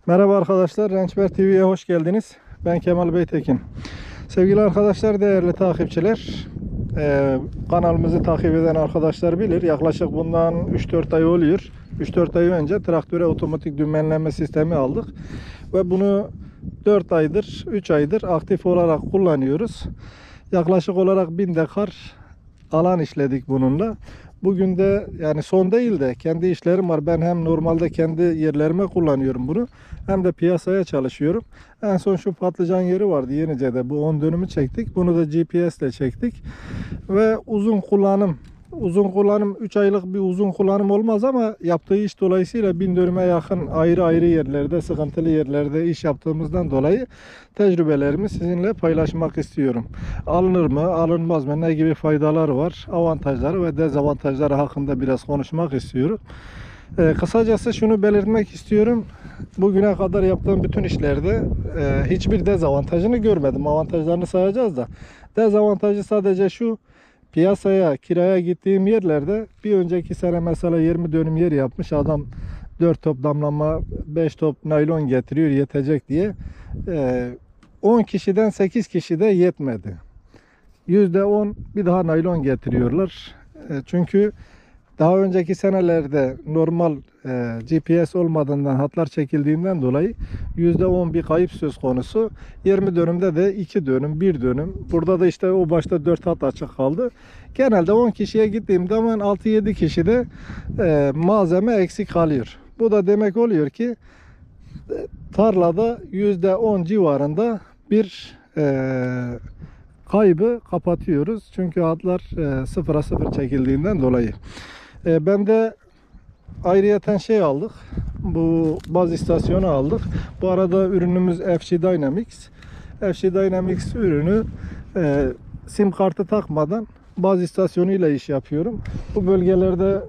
Merhaba arkadaşlar, Rençber TV'ye hoş geldiniz. Ben Kemal Beytekin. Sevgili arkadaşlar, değerli takipçiler, kanalımızı takip eden arkadaşlar bilir. Yaklaşık bundan 3-4 ay oluyor. 3-4 ay önce traktöre otomatik dümenleme sistemi aldık. Ve bunu 4 aydır, 3 aydır aktif olarak kullanıyoruz. Yaklaşık olarak 1000 dekar alan işledik bununla. Bugün de yani son değil de kendi işlerim var. Ben hem normalde kendi yerlerime kullanıyorum bunu, hem de piyasaya çalışıyorum. En son şu patlıcan yeri vardı Yenice'de. Bu 10 dönümü çektik. Bunu da GPS ile çektik. Ve uzun kullanım 3 aylık bir uzun kullanım olmaz ama yaptığı iş dolayısıyla 1000 dönüme yakın ayrı ayrı yerlerde, sıkıntılı yerlerde iş yaptığımızdan dolayı tecrübelerimi sizinle paylaşmak istiyorum. Alınır mı, alınmaz mı, ne gibi faydalar var, avantajları ve dezavantajları hakkında biraz konuşmak istiyorum. Kısacası şunu belirtmek istiyorum. Bugüne kadar yaptığım bütün işlerde hiçbir dezavantajını görmedim. Avantajlarını sayacağız da. Dezavantajı sadece şu: piyasaya, kiraya gittiğim yerlerde bir önceki sene mesela 20 dönüm yer yapmış adam, 4 top damlama, 5 top naylon getiriyor yetecek diye. 10 kişiden 8 kişi de yetmedi. %10 bir daha naylon getiriyorlar. Çünkü daha önceki senelerde normal GPS olmadığından, hatlar çekildiğinden dolayı %10 bir kayıp söz konusu. 20 dönümde de 2 dönüm, 1 dönüm. Burada da işte o başta 4 hat açık kaldı. Genelde 10 kişiye gittiğim zaman 6-7 kişide malzeme eksik kalıyor. Bu da demek oluyor ki tarlada %10 civarında bir kaybı kapatıyoruz. Çünkü hatlar 0'a 0 çekildiğinden dolayı. Ben de ayrıyeten şey aldık. Bu baz istasyonu aldık. Bu arada ürünümüz FC Dynamics. FC Dynamics ürünü sim kartı takmadan baz istasyonuyla iş yapıyorum. Bu bölgelerde,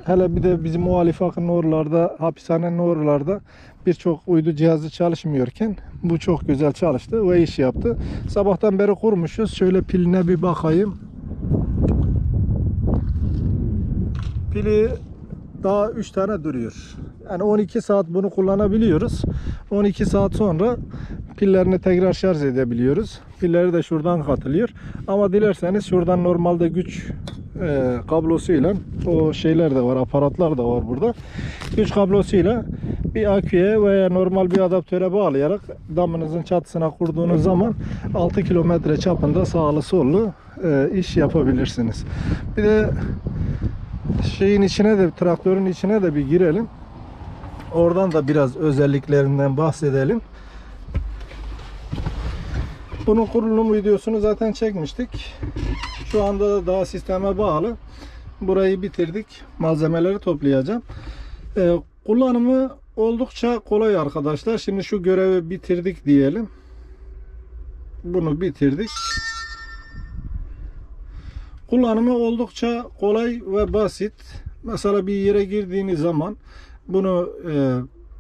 hele bir de bizim o Ali Fakı'nın oralarda, hapishanenin oralarda birçok uydu cihazı çalışmıyorken bu çok güzel çalıştı ve iş yaptı. Sabahtan beri kurmuşuz. Şöyle piline bir bakayım. Pili daha 3 tane duruyor. Yani 12 saat bunu kullanabiliyoruz. 12 saat sonra pillerini tekrar şarj edebiliyoruz. Pilleri de şuradan katılıyor. Ama dilerseniz şuradan normalde güç kablosuyla, o şeyler de var, aparatlar da var burada. Güç kablosuyla bir aküye veya normal bir adaptöre bağlayarak damınızın çatısına kurduğunuz zaman 6 kilometre çapında sağlı sollu iş yapabilirsiniz. Bir de şeyin içine de, traktörün içine de bir girelim. Oradan da biraz özelliklerinden bahsedelim. Bunun kurulum videosunu zaten çekmiştik. Şu anda daha sisteme bağlı. Burayı bitirdik. Malzemeleri toplayacağım. Kullanımı oldukça kolay arkadaşlar. Şimdi şu görevi bitirdik diyelim. Bunu bitirdik. Kullanımı oldukça kolay ve basit. Mesela bir yere girdiğiniz zaman bunu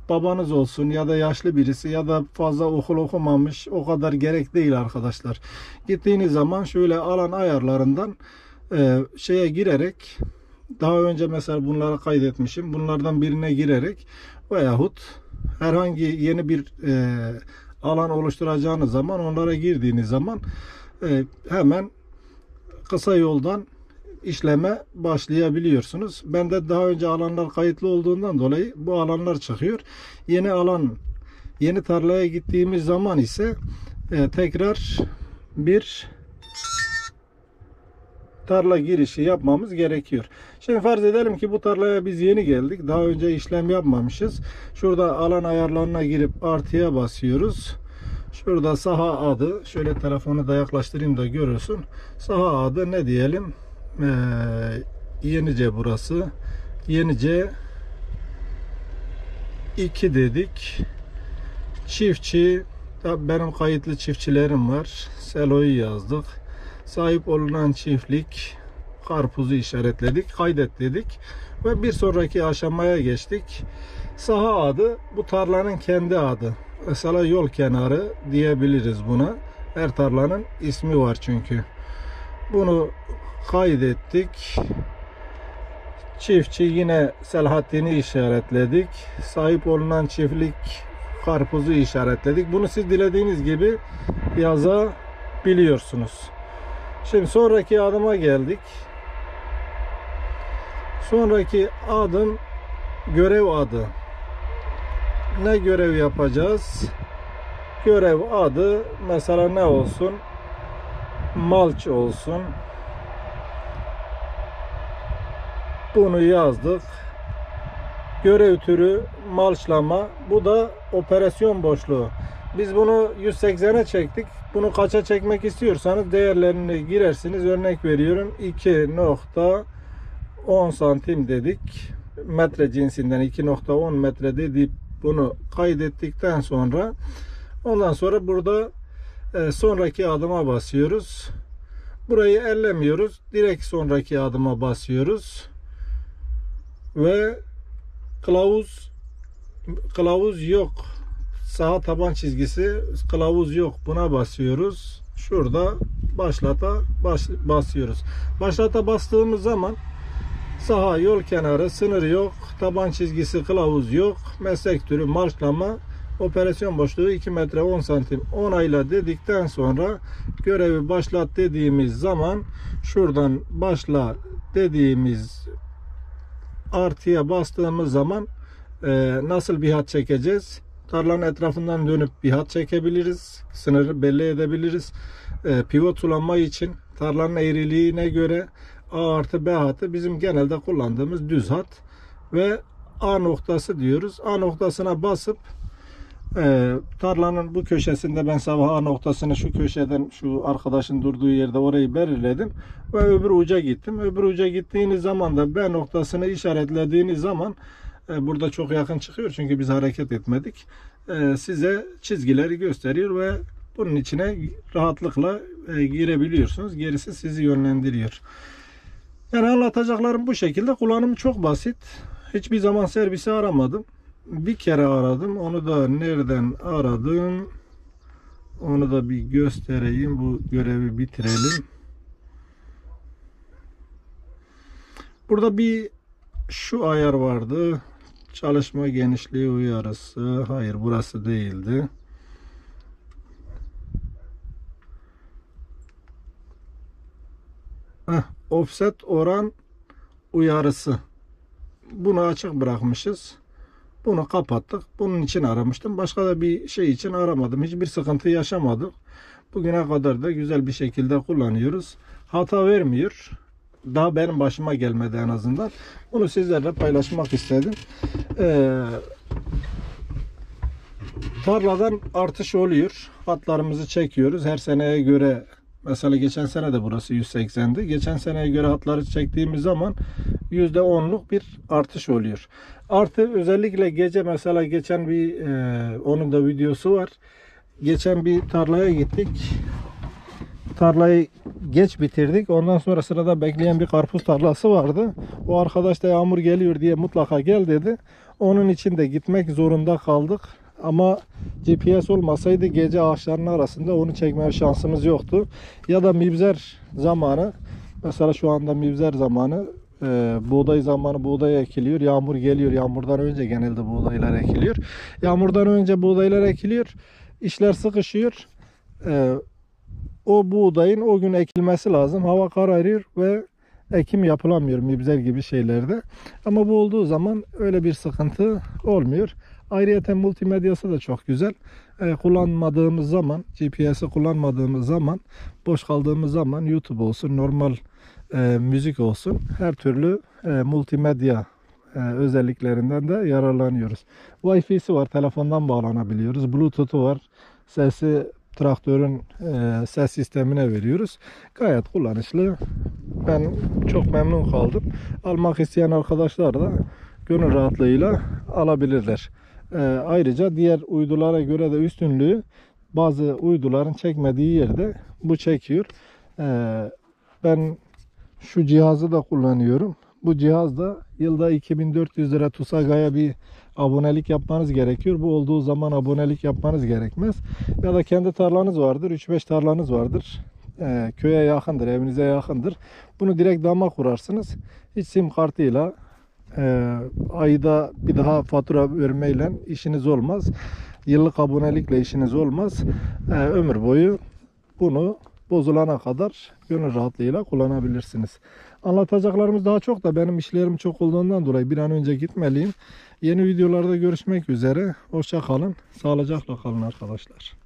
babanız olsun ya da yaşlı birisi ya da fazla okul okumamış, o kadar gerek değil arkadaşlar. Gittiğiniz zaman şöyle alan ayarlarından şeye girerek, daha önce mesela bunları kaydetmişim. Bunlardan birine girerek veyahut herhangi yeni bir alan oluşturacağınız zaman, onlara girdiğiniz zaman hemen kısa yoldan işleme başlayabiliyorsunuz. Ben de daha önce alanlar kayıtlı olduğundan dolayı bu alanlar çıkıyor. Yeni alan, yeni tarlaya gittiğimiz zaman ise tekrar bir tarla girişi yapmamız gerekiyor. Şimdi farz edelim ki bu tarlaya biz yeni geldik. Daha önce işlem yapmamışız. Şurada alan ayarlarına girip artıya basıyoruz. Şurada saha adı, şöyle telefonu da yaklaştırayım da görürsün. Saha adı ne diyelim? Yenice burası. Yenice 2 dedik. Çiftçi, benim kayıtlı çiftçilerim var. Selo'yu yazdık. Sahip olunan çiftlik, karpuzu işaretledik, kaydet dedik ve bir sonraki aşamaya geçtik. Saha adı bu tarlanın kendi adı. Mesela yol kenarı diyebiliriz buna. Her tarlanın ismi var çünkü. Bunu kaydettik. Çiftçi, yine Selahattin'i işaretledik. Sahip olunan çiftlik karpuzu işaretledik. Bunu siz dilediğiniz gibi yazabiliyorsunuz. Şimdi sonraki adıma geldik. Sonraki adım görev adı. Ne görev yapacağız? Görev adı mesela ne olsun? Mulch olsun. Bunu yazdık. Görev türü mulchlama. Bu da operasyon boşluğu. Biz bunu 180'e çektik. Bunu kaça çekmek istiyorsanız değerlerini girersiniz. Örnek veriyorum. 2.10 santim dedik. Metre cinsinden 2.10 metre dedik. Bunu kaydettikten sonra ondan sonra burada sonraki adıma basıyoruz. Burayı ellemiyoruz. Direkt sonraki adıma basıyoruz. Ve kılavuz yok. Sağ taban çizgisi kılavuz yok. Buna basıyoruz. Şurada basıyoruz. Başlata bastığımız zaman saha, yol kenarı, sınır yok. Taban çizgisi, kılavuz yok. Meslek türü mulchlama. Operasyon boşluğu 2 metre 10 santim. Onayla dedikten sonra görevi başlat dediğimiz zaman şuradan başla dediğimiz artıya bastığımız zaman nasıl bir hat çekeceğiz? Tarlanın etrafından dönüp bir hat çekebiliriz. Sınırı belli edebiliriz. Pivot sulanma için tarlanın eğriliğine göre A artı B hatı bizim genelde kullandığımız düz hat ve A noktası diyoruz. A noktasına basıp tarlanın bu köşesinde ben sabah A noktasını şu köşeden, şu arkadaşın durduğu yerde orayı belirledim ve öbür uca gittim. Öbür uca gittiğiniz zaman da B noktasını işaretlediğiniz zaman burada çok yakın çıkıyor çünkü biz hareket etmedik. Size çizgileri gösteriyor ve bunun içine rahatlıkla girebiliyorsunuz. Gerisi sizi yönlendiriyor. Yani anlatacaklarım bu şekilde. Kullanımı çok basit. Hiçbir zaman servisi aramadım. Bir kere aradım. Onu da nereden aradım? Onu da bir göstereyim. Bu görevi bitirelim. Burada bir şu ayar vardı. Çalışma genişliği uyarısı. Hayır, burası değildi. Offset oran uyarısı. Bunu açık bırakmışız. Bunu kapattık. Bunun için aramıştım. Başka da bir şey için aramadım. Hiçbir sıkıntı yaşamadık. Bugüne kadar da güzel bir şekilde kullanıyoruz. Hata vermiyor. Daha benim başıma gelmedi en azından. Bunu sizlerle paylaşmak istedim. Tarladan artış oluyor. Hatlarımızı çekiyoruz. Her seneye göre, mesela geçen sene de burası 180'di. Geçen seneye göre hatları çektiğimiz zaman %10'luk bir artış oluyor. Artı özellikle gece, mesela geçen bir onun da videosu var. Geçen bir tarlaya gittik. Tarlayı geç bitirdik. Ondan sonra sırada bekleyen bir karpuz tarlası vardı. O arkadaş da yağmur geliyor diye mutlaka gel dedi. Onun için de gitmek zorunda kaldık. Ama GPS olmasaydı gece ağaçların arasında onu çekme şansımız yoktu. Ya da mibzer zamanı, mesela şu anda mibzer zamanı, buğday zamanı, buğday ekiliyor. Yağmur geliyor. Yağmurdan önce genelde buğdaylar ekiliyor. Yağmurdan önce buğdaylar ekiliyor. İşler sıkışıyor. O buğdayın o gün ekilmesi lazım. Hava kararıyor ve ekim yapılamıyor mibzer gibi şeylerde. Ama bu olduğu zaman öyle bir sıkıntı olmuyor. Ayrıca multimedyası da çok güzel. Kullanmadığımız zaman, GPS'i kullanmadığımız zaman, boş kaldığımız zaman YouTube olsun, normal müzik olsun, her türlü multimedya özelliklerinden de yararlanıyoruz. Wi-Fi'si var, telefondan bağlanabiliyoruz. Bluetooth'u var, sesi traktörün ses sistemine veriyoruz. Gayet kullanışlı. Ben çok memnun kaldım. Almak isteyen arkadaşlar da gönül rahatlığıyla alabilirler. Ayrıca diğer uydulara göre de üstünlüğü, bazı uyduların çekmediği yerde bu çekiyor. Ben şu cihazı da kullanıyorum. Bu cihazda yılda 2400 lira TUSAGA'ya bir abonelik yapmanız gerekiyor. Bu olduğu zaman abonelik yapmanız gerekmez. Ya da kendi tarlanız vardır, 3-5 tarlanız vardır. Köye yakındır, evinize yakındır. Bunu direkt dama kurarsınız. Hiç sim kartıyla ayda bir daha fatura vermeyle işiniz olmaz. Yıllık abonelikle işiniz olmaz. Ömür boyu bunu bozulana kadar gönül rahatlığıyla kullanabilirsiniz. Anlatacaklarımız daha çok da benim işlerim çok olduğundan dolayı bir an önce gitmeliyim. Yeni videolarda görüşmek üzere. Hoşça kalın. Sağlıcakla kalın arkadaşlar.